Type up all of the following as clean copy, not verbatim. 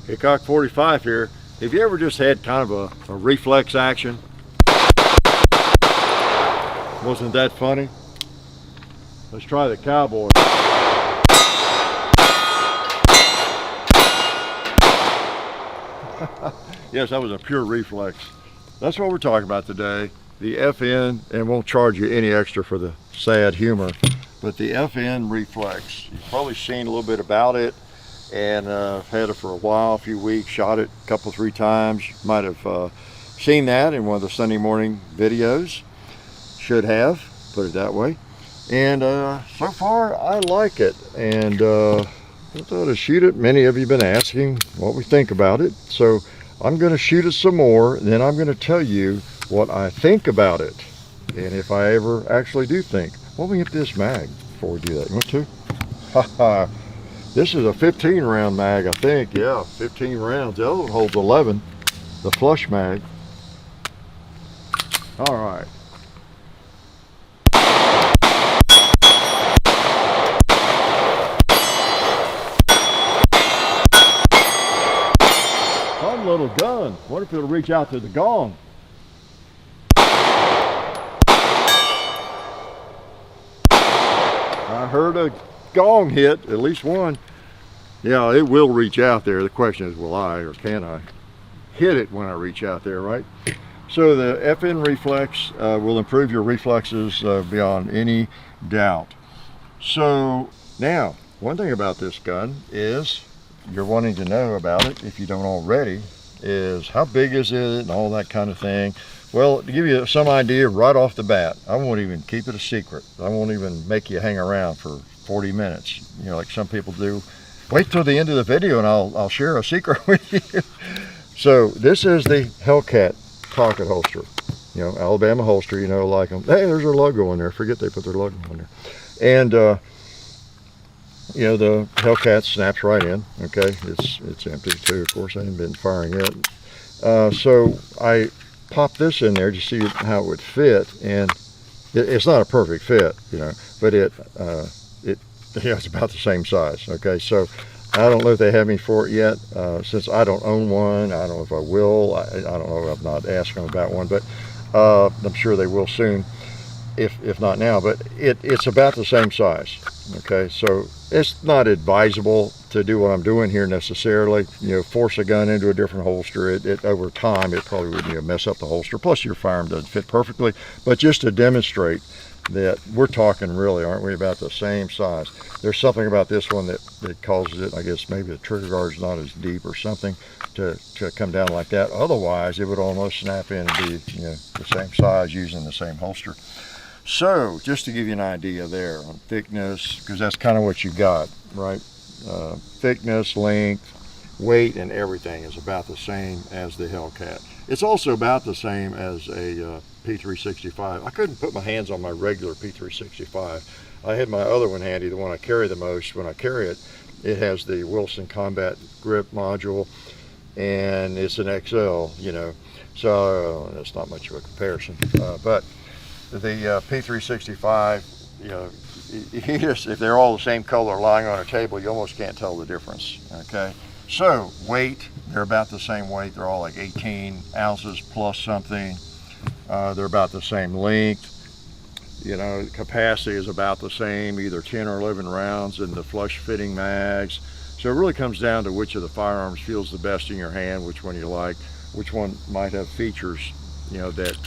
Hickok 45 here. Have you ever just had kind of a reflex action? Wasn't that funny? Let's try the cowboy. Yes, that was a pure reflex. That's what we're talking about today. The FN, and won't charge you any extra for the sad humor, but the FN Reflex. You've probably seen a little bit about it, and had it for a while, a few weeks, shot it a couple, 3 times. You might have seen that in one of the Sunday morning videos. Should have, put it that way. And so far, I like it. And I thought to shoot it. Many of you have been asking what we think about it. So I'm going to shoot it some more, and then I'm going to tell you what I think about it. And if I ever actually do think. Well, let me get this mag before we do that. You want to? Haha. This is a 15 round mag, I think. Yeah, 15 rounds. The other one holds 11. The flush mag. All right. Fun little gun. What if it'll reach out to the gong? I heard a gong hit, at least one. Yeah, it will reach out there. The question is, will I or can I hit it when I reach out there, right? So the FN Reflex will improve your reflexes beyond any doubt. So now, one thing about this gun is you're wanting to know about it, if you don't already, is how big is it and all that kind of thing. Well, to give you some idea right off the bat, I won't even keep it a secret. I won't even make you hang around for 40 minutes, you know, like some people do. Wait till the end of the video and I'll share a secret with you. So this is the Hellcat pocket holster, you know, Alabama holster, you know, like them. Hey, there's their logo on there. Forget they put their logo on there. And you know, the Hellcat snaps right in. Okay, it's empty too. Of course, I haven't been firing it. So I pop this in there to see how it would fit, and it's not a perfect fit, you know, but it's about the same size. Okay, so I don't know if they have me for it yet, since I don't own one. I don't know if I will. I don't know. I've not asked them about one, but I'm sure they will soon, if not now. But it's about the same size. Okay, so it's not advisable to do what I'm doing here necessarily. You know, force a gun into a different holster. It over time, it probably would, you know, mess up the holster. Plus, your firearm doesn't fit perfectly. But just to demonstrate that we're talking really, aren't we, about the same size. There's something about this one that causes it, I guess maybe the trigger guard's not as deep or something to come down like that. Otherwise, it would almost snap in and be, you know, the same size using the same holster. So, just to give you an idea there on thickness, because that's kind of what you got, right? Thickness, length, weight, and everything is about the same as the Hellcat. It's also about the same as a P365. I couldn't put my hands on my regular P365. I had my other one handy, the one I carry the most. When I carry it, it has the Wilson Combat Grip module, and it's an XL, you know, so that's not much of a comparison. But the P365, you know, if they're all the same color lying on a table, you almost can't tell the difference. Okay, so weight, they're about the same weight. They're all like 18 ounces plus something. They're about the same length. You know, capacity is about the same, either 10 or 11 rounds in the flush fitting mags. So it really comes down to which of the firearms feels the best in your hand, which one you like, which one might have features, you know, that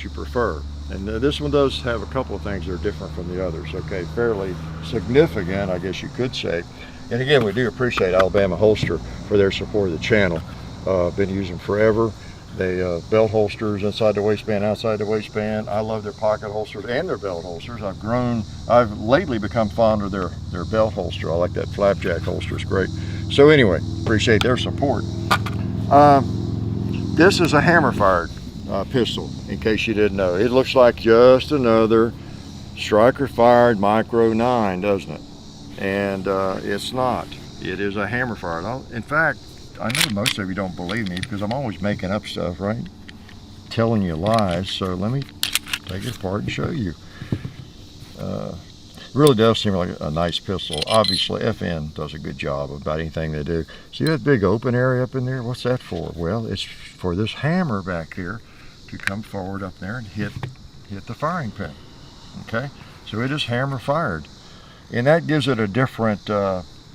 you prefer. And this one does have a couple of things that are different from the others. Okay, fairly significant, I guess you could say. And again, we do appreciate Alabama Holster for their support of the channel. Been using forever. They belt holsters inside the waistband, outside the waistband. I love their pocket holsters and their belt holsters. I've lately become fond of their belt holster. I like that flapjack holster, it's great. So anyway, appreciate their support. This is a hammer fired pistol, in case you didn't know. It looks like just another striker fired Micro 9, doesn't it? And it's not. It is a hammer fired. In fact, I know most of you don't believe me because I'm always making up stuff, right? Telling you lies. So let me take it apart and show you. Really does seem like a nice pistol. Obviously, FN does a good job about anything they do. See that big open area up in there? What's that for? Well, it's for this hammer back here to come forward up there and hit the firing pin. Okay, so it is hammer fired, and that gives it a different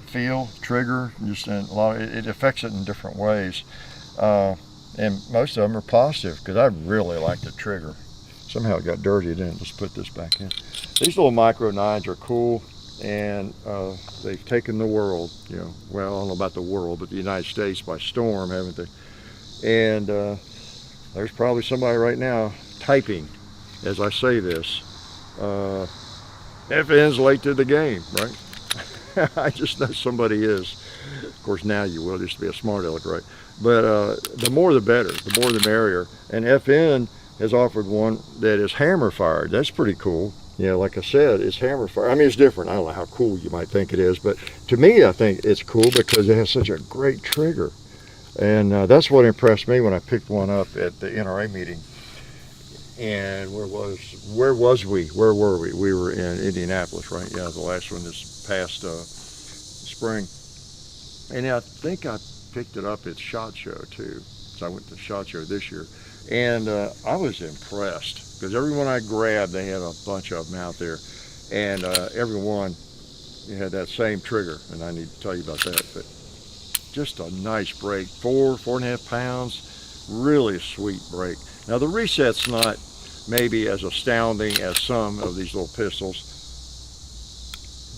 feel, trigger. Just a lot. It affects it in different ways, and most of them are positive because I really like the trigger. Somehow it got dirty, didn't it? Let's put this back in. These little micro 9s are cool, and they've taken the world, you know, well, I don't know about the world, but the United States by storm, haven't they? And there's probably somebody right now typing as I say this. FN's late to the game, right? I just know somebody is. Of course, now you will, just to be a smart aleck, right? But the more the better, the more the merrier. And FN has offered one that is hammer fired. That's pretty cool. Yeah, like I said, it's hammer fired. I mean, it's different. I don't know how cool you might think it is, but to me, I think it's cool because it has such a great trigger. And that's what impressed me when I picked one up at the NRA meeting. And where were we? We were in Indianapolis, right? Yeah, the last one this past spring. And I think I picked it up at SHOT Show too. So I went to SHOT Show this year. And I was impressed because everyone I grabbed, they had a bunch of them out there. And everyone had that same trigger. And I need to tell you about that. But just a nice break, 4.5 pounds, really a sweet break. Now the reset's not maybe as astounding as some of these little pistols,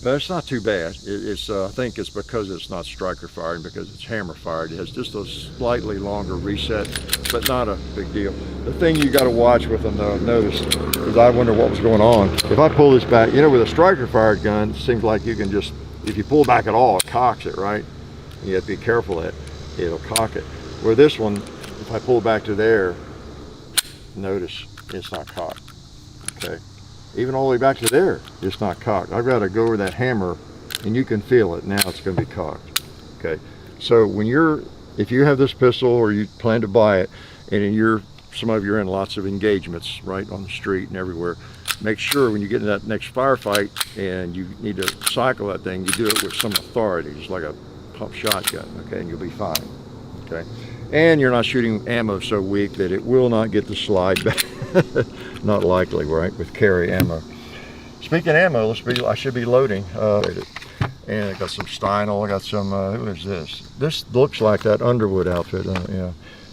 but it's not too bad. I think it's because it's not striker fired and because it's hammer fired. It has just a slightly longer reset, but not a big deal. The thing you got to watch with them though, notice, because I wonder what was going on. If I pull this back, you know, with a striker fired gun, it seems like you can just, if you pull back at all, it cocks it, right? You have to be careful that it'll cock it. Where this one, if I pull back to there, notice it's not cocked. Okay, even all the way back to there, it's not cocked. I've got to go over that hammer, and you can feel it now. It's going to be cocked. Okay, so if you have this pistol or you plan to buy it, and some of you are in lots of engagements, right, on the street and everywhere, make sure when you get in that next firefight and you need to cycle that thing, you do it with some authority, just like a pump shotgun. Okay, and you'll be fine. Okay. And you're not shooting ammo so weak that it will not get the slide back. Not likely, right, with carry ammo. Speaking of ammo, I should be loading. And I got some Steinel, I got some, who is this? This looks like that Underwood outfit. Yeah,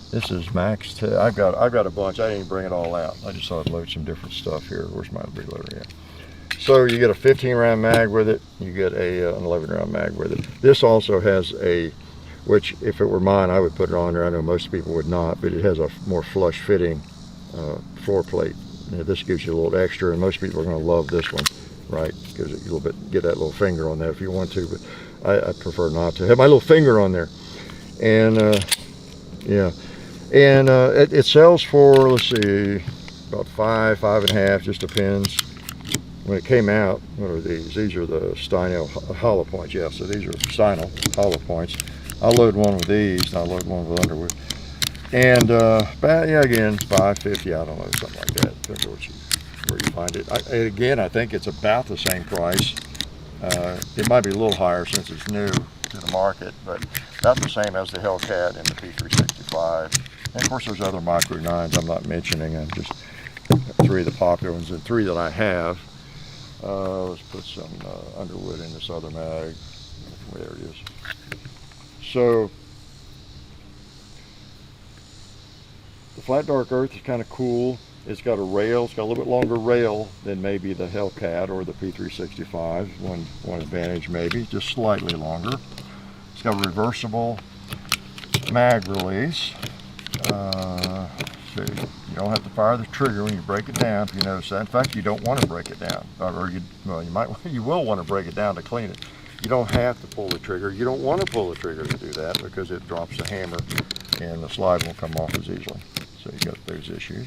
this is Max. I've got a bunch. I didn't even bring it all out. I just thought I'd load some different stuff here. Where's my reloader? Yeah. So you get a 15 round mag with it. You get an 11 round mag with it. This also has which if it were mine, I would put it on there. I know most people would not, but it has a more flush fitting floor plate. This gives you a little extra, and most people are going to love this one, right? Gives it a little bit, get that little finger on there if you want to, but I prefer not to. Have my little finger on there. And yeah, and it sells for, let's see, about $5.5, just depends. When it came out, what are these? These are the Steinel hollow points. Yeah, so these are Steinel hollow points. I'll load one with these, and I'll load one with Underwood. And, yeah, again, $5.50, I don't know, something like that. Depends where you find it. Again, I think it's about the same price. It might be a little higher since it's new to the market, but about the same as the Hellcat and the P365. And of course, there's other micro 9s I'm not mentioning. I'm just 3 of the popular ones and 3 that I have. Let's put some Underwood in this other mag. There it is. So the flat dark earth is kind of cool. It's got a rail. It's got a little bit longer rail than maybe the Hellcat or the P365. One advantage maybe, just slightly longer. It's got a reversible mag release. So you don't have to fire the trigger when you break it down, if you notice that. In fact, you don't want to break it down, or you will want to break it down to clean it. You don't have to pull the trigger. You don't want to pull the trigger to do that because it drops the hammer and the slide won't come off as easily. So you got those issues.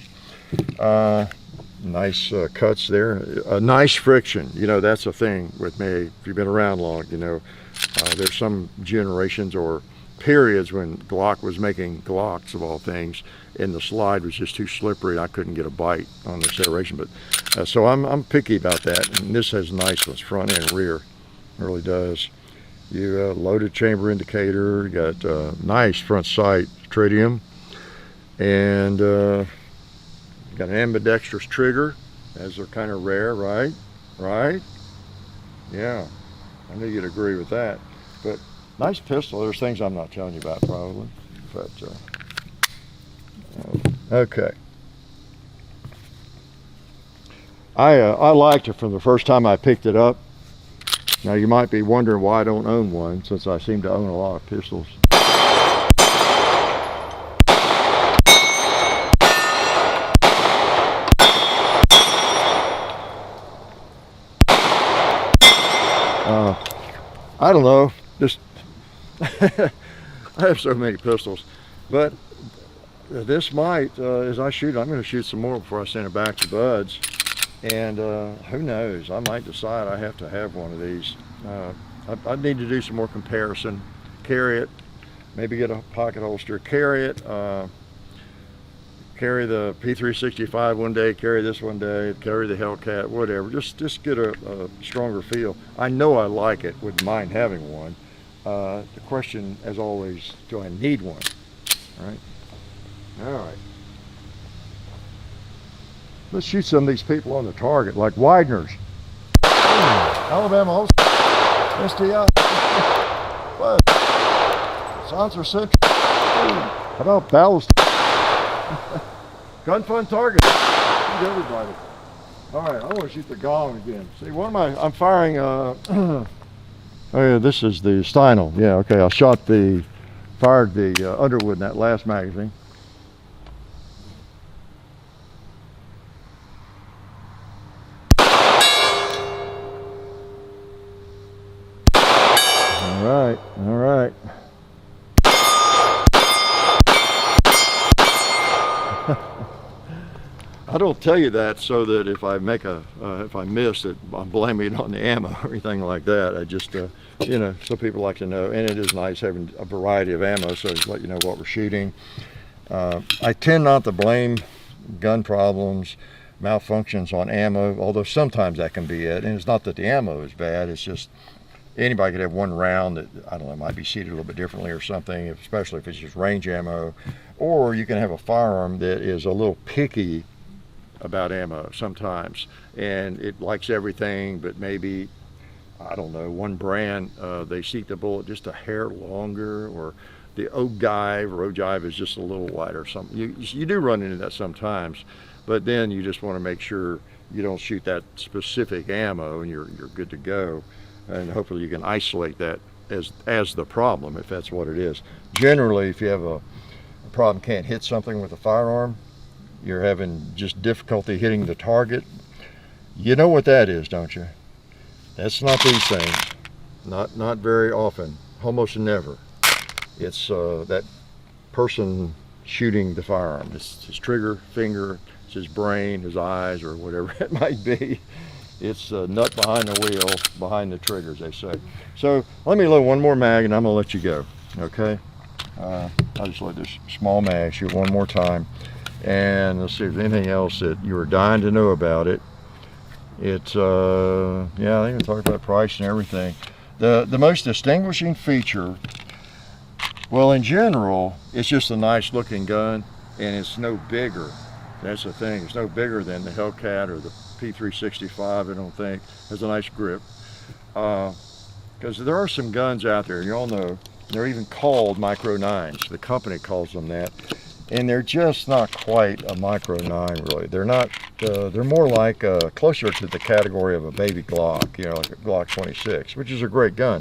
Nice cuts there. Nice friction. You know, that's the thing with me. If you've been around long, you know, there's some generations or periods when Glock was making Glocks of all things, and the slide was just too slippery. I couldn't get a bite on the acceleration, but so I'm picky about that. And this has nice ones, front and rear, it really does. You loaded chamber indicator, you got nice front sight tritium, and got an ambidextrous trigger, as they're kind of rare, right? Right? Yeah, I knew you'd agree with that. But nice pistol. There's things I'm not telling you about probably, but okay. I liked it from the first time I picked it up. Now you might be wondering why I don't own one, since I seem to own a lot of pistols. I don't know, just I have so many pistols, but this might, as I shoot, I'm going to shoot some more before I send it back to Buds, and who knows, I might decide I have to have one of these. I need to do some more comparison, carry it, maybe get a pocket holster, carry it, carry the P365 one day, carry this one day, carry the Hellcat, whatever. Just get a stronger feel. I know I like it, wouldn't mind having one. The question, as always, do I need one? All right. All right. Let's shoot some of these people on the target, like Widener's. Alabama, STI. Sansa Central. How about Ballast? Gun fun target. Shoot everybody. All right, I want to shoot the gong again. See, I'm firing, oh yeah, this is the Steinel. Yeah, okay, I fired the Underwood in that last magazine. All right. I don't tell you that so that if I make if I miss it, I'm blaming it on the ammo or anything like that. I just, you know, some people like to know, and it is nice having a variety of ammo, so to let you know what we're shooting. I tend not to blame gun problems, malfunctions on ammo, although sometimes that can be it. And it's not that the ammo is bad, it's just anybody could have one round that, I don't know, might be seated a little bit differently or something, especially if it's just range ammo. Or you can have a firearm that is a little picky about ammo sometimes, and it likes everything, but maybe, I don't know, one brand, they seat the bullet just a hair longer, or the ogive is just a little wider or something. You do run into that sometimes, but then you just want to make sure you don't shoot that specific ammo and you're good to go. And hopefully you can isolate that as the problem, if that's what it is. Generally, if you have a problem, can't hit something with a firearm, you're having just difficulty hitting the target, you know what that is, don't you? That's not these things. Not very often, almost never. It's that person shooting the firearm. It's his trigger finger, it's his brain, his eyes, or whatever it might be. It's a nut behind the wheel, behind the triggers, they say. So let me load one more mag and I'm gonna let you go, okay? I'll just let this small mag shoot one more time. And let's see if there's anything else that you were dying to know about it. It's, yeah, I think we talked about price and everything. The most distinguishing feature, well, in general, it's just a nice looking gun, and it's no bigger. That's the thing, it's no bigger than the Hellcat or the P365, I don't think. It has a nice grip. Because there are some guns out there, and you all know, they're even called Micro 9s. The company calls them that. And they're just not quite a Micro 9, really. They're not, they're more like closer to the category of a baby Glock, you know, like a Glock 26, which is a great gun.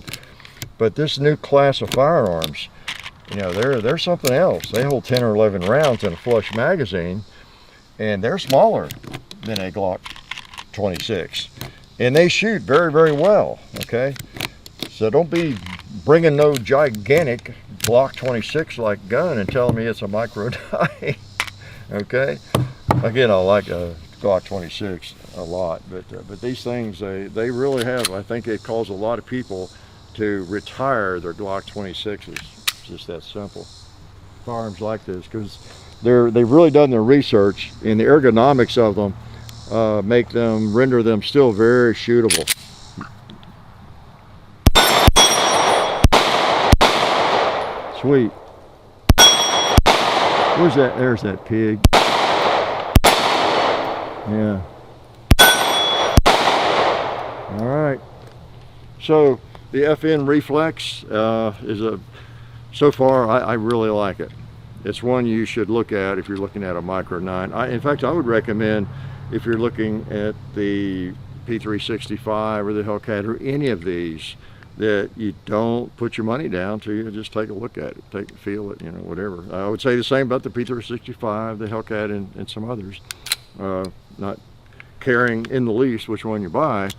But this new class of firearms, you know, they're something else. They hold 10 or 11 rounds in a flush magazine, and they're smaller than a Glock 26. And they shoot very, very well, okay? So don't be bringing no gigantic Glock 26 like gun and telling me it's a Micro 9, okay? Again, I like a Glock 26 a lot, but these things, they really have, I think it caused a lot of people to retire their Glock 26s. just that simple. Firearms like this because they've really done their research, and the ergonomics of them render them still very shootable. Sweet. Where's that? There's that pig. Yeah. All right. So the FN Reflex so far I really like it. It's one you should look at if you're looking at a Micro 9. In fact, I would recommend if you're looking at the P365 or the Hellcat or any of these, that you don't put your money down till you just take a look at it, feel it, whatever. I would say the same about the P365, the Hellcat, and some others. Not caring in the least which one you buy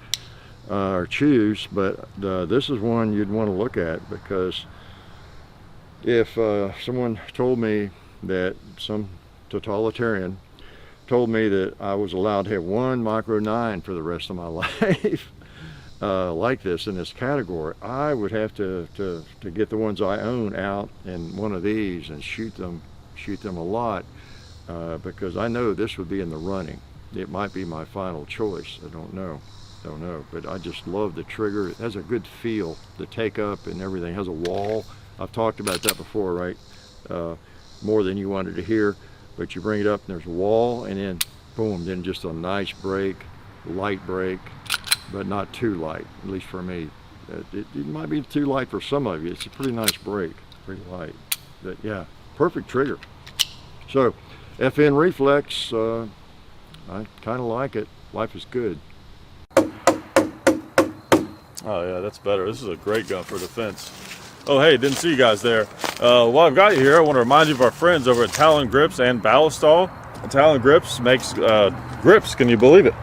or choose, but this is one you'd want to look at, because if someone told me that, some totalitarian told me that I was allowed to have one Micro 9 for the rest of my life, like this in this category, I would have to get the ones I own out in one of these and shoot them a lot, because I know this would be in the running. It might be my final choice. I don't know, but I just love the trigger. It has a good feel, the take up and everything. It has a wall. I've talked about that before, right? More than you wanted to hear, but you bring it up and there's a wall, and then boom, then just a nice break, light break, but not too light, at least for me. It might be too light for some of you. It's a pretty nice break, pretty light, but yeah, perfect trigger. So FN Reflex, I kind of like it. Life is good. Oh yeah, that's better. This is a great gun for defense. Oh hey, didn't see you guys there. While I've got you here, I want to remind you of our friends over at Talon Grips and Ballistol. Talon Grips makes grips, can you believe it,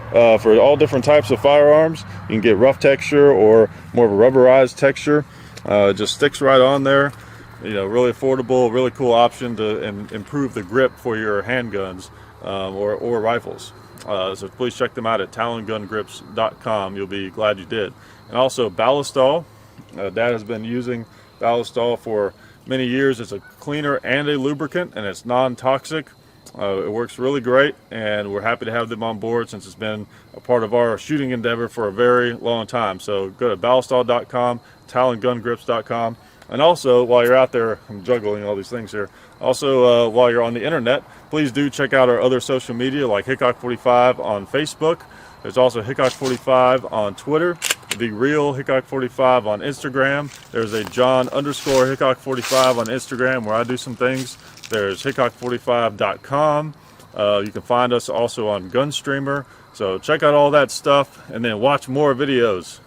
for all different types of firearms. You can get rough texture or more of a rubberized texture. It just sticks right on there. Really affordable, really cool option to improve the grip for your handguns or rifles. So please check them out at talongungrips.com. You'll be glad you did. And also Ballistol. Dad has been using Ballistol for many years. It's a cleaner and a lubricant, and it's non-toxic. It works really great, and we're happy to have them on board since it's been a part of our shooting endeavor for a very long time. So go to ballistol.com, talongungrips.com. And also, while you're out there, I'm juggling all these things here. Also, while you're on the internet, please do check out our other social media like Hickok45 on Facebook. There's also Hickok45 on Twitter, The Real Hickok45 on Instagram. There's a John_Hickok45 on Instagram where I do some things. There's Hickok45.com. You can find us also on Gunstreamer. So check out all that stuff and then watch more videos.